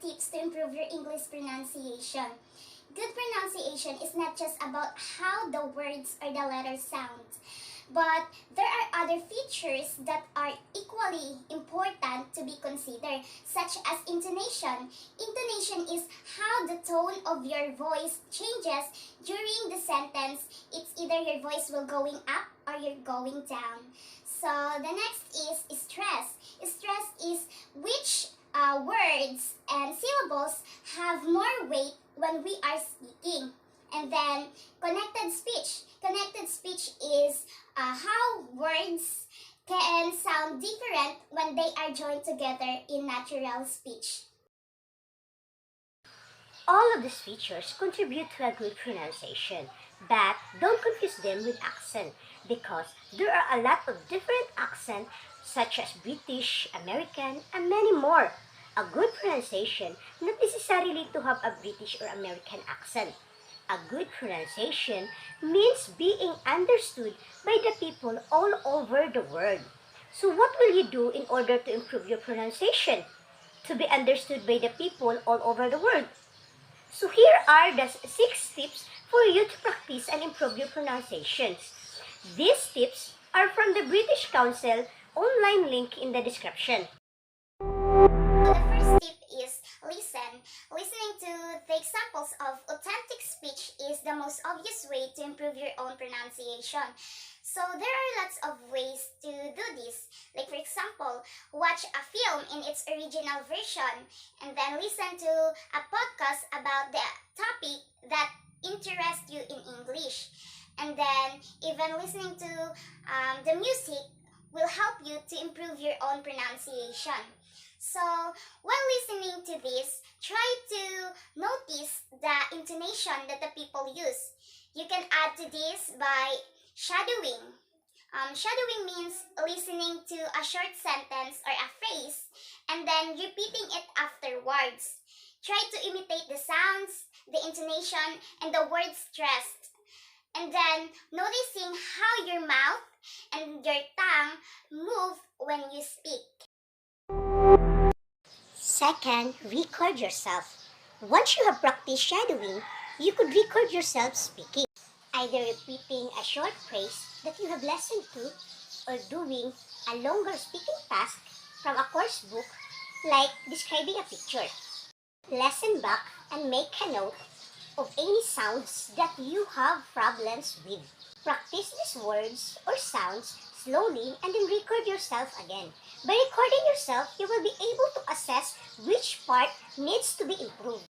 tips to improve your English pronunciation. Good pronunciation is not just about how the words or the letters sound, but there are other features that are equally important to be considered, such as intonation. Intonation is how the tone of your voice changes during the sentence. It's either your voice will going up or you're going down. So the next is stress. Stress is which words and syllables have more weight when we are speaking. And then connected speech. Connected speech is how words can sound different when they are joined together in natural speech. All of these features contribute to a good pronunciation, but don't confuse them with accent because there are a lot of different accents such as British, American, and many more. A good pronunciation not necessarily to have a British or American accent. A good pronunciation means being understood by the people all over the world. So what will you do in order to improve your pronunciation? To be understood by the people all over the world. So here are the 6 tips for you to practice and improve your pronunciations. These tips are from the British Council online link in the description. The first tip is listen. Listening to the examples of authentic speech is the most obvious way to improve your own pronunciation. So there are lots of ways to do this. Like for example, watch a film in its original version and then listen to a podcast about the topic that interests you in English. And then even listening to the music will help you to improve your own pronunciation. So while listening to this, try to notice the intonation that the people use. You can add to this by shadowing. Shadowing means listening to a short sentence or a phrase and then repeating it afterwards. Try to imitate the sounds, the intonation, and the word stressed. And then noticing how your mouth and your tongue move when you speak. Second, record yourself. Once you have practiced shadowing, you could record yourself speaking, either repeating a short phrase that you have listened to or doing a longer speaking task from a course book like describing a picture. Listen back and make a note of any sounds that you have problems with. Practice these words or sounds slowly and then record yourself again. By recording yourself, you will be able to assess which part needs to be improved.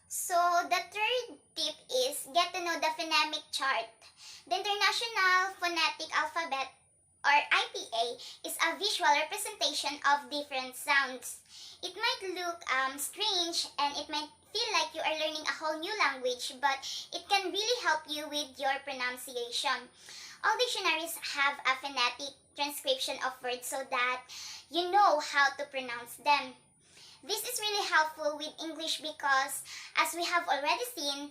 So the third tip is get to know the phonemic chart. The International Phonetic Alphabet or IPA is a visual representation of different sounds. It might look strange and it might feel like you are learning a whole new language, but it can really help you with your pronunciation. All dictionaries have a phonetic transcription of words so that you know how to pronounce them. This is really helpful with English because, as we have already seen,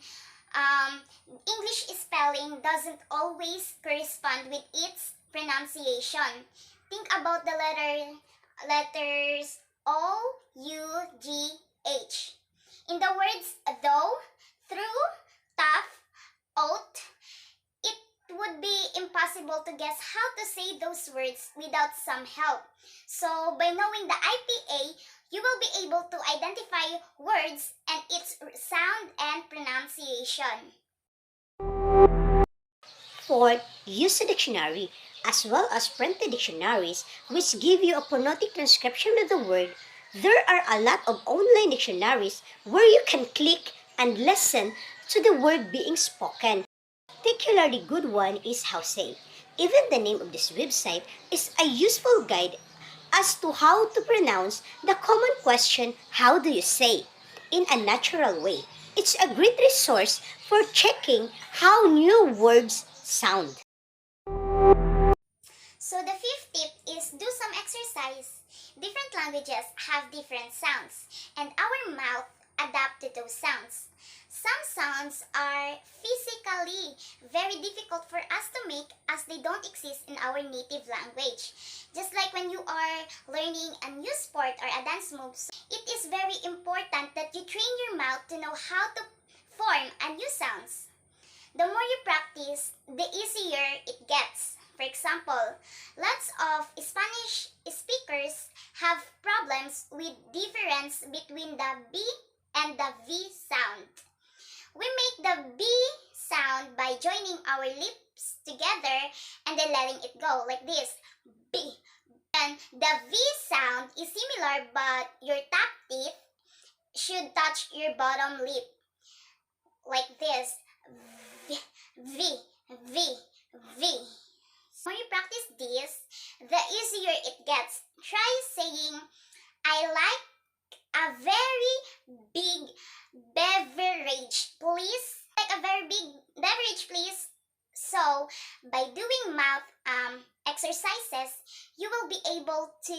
English spelling doesn't always correspond with its pronunciation. Think about the letters O, U, G, H. In the words though, through, tough, oat, it would be impossible to guess how to say those words without some help. So by knowing the IPA, you will be able to identify words and its sound and pronunciation. Fourth, use a dictionary as well as printed dictionaries which give you a phonetic transcription of the word. There are a lot of online dictionaries where you can click and listen to the word being spoken. A particularly good one is Howsay. Even the name of this website is a useful guide as to how to pronounce the common question, how do you say, in a natural way. It's a great resource for checking how new words sound. So the fifth tip is do some exercise. Different languages have different sounds, and our mouth adapt to those sounds. Some sounds are physically very difficult for us to make as they don't exist in our native language. Just like when you are learning a new sport or a dance move, it is very important that you train your mouth to know how to form a new sounds. The more you practice, the easier it gets. For example, lots of Spanish speakers have problems with difference between the B and the V sound. We make the B sound by joining our lips together and then letting it go like this. B. And the V sound is similar, but your top teeth should touch your bottom lip like this. V, V, V, V. So when you practice this, the easier it gets. Try saying, I like a very big beverage, please. Like a very big beverage, please. So, by doing mouth exercises, you will be able to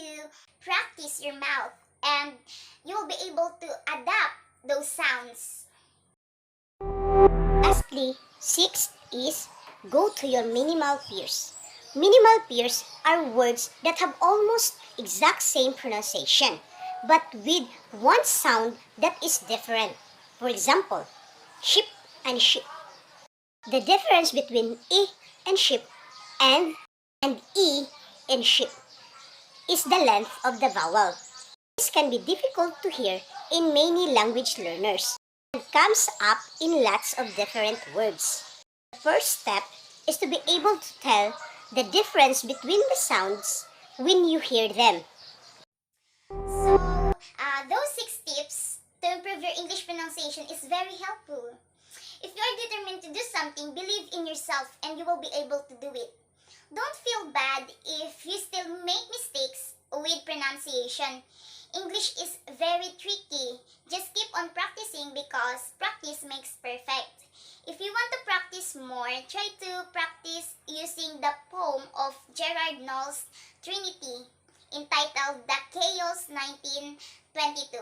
practice your mouth and you will be able to adapt those sounds. Lastly, sixth is go to your minimal peers. Minimal peers are words that have almost exact same pronunciation, but with one sound that is different. For example, ship and ship. The difference between I and ship and E and ship is the length of the vowel. This can be difficult to hear in many language learners and comes up in lots of different words. The first step is to be able to tell the difference between the sounds when you hear them. So, those 6 tips to improve your English pronunciation is very helpful. If you are determined to do something, believe in yourself and you will be able to do it. Don't feel bad if you still make mistakes with pronunciation. English is very tricky. Just keep on practicing because practice makes perfect. If you want to practice more, try to practice using the poem of Gerard Knowles' Trinity entitled The Chaos 1922.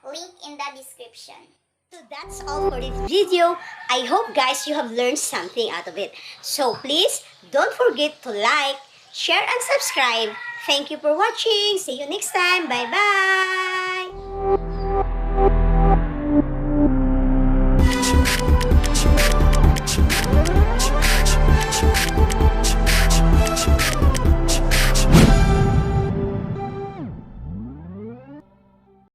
Link in the description. So that's all for this video. I hope guys you have learned something out of it. So please don't forget to like, share and subscribe. Thank you for watching. See you next time. Bye bye.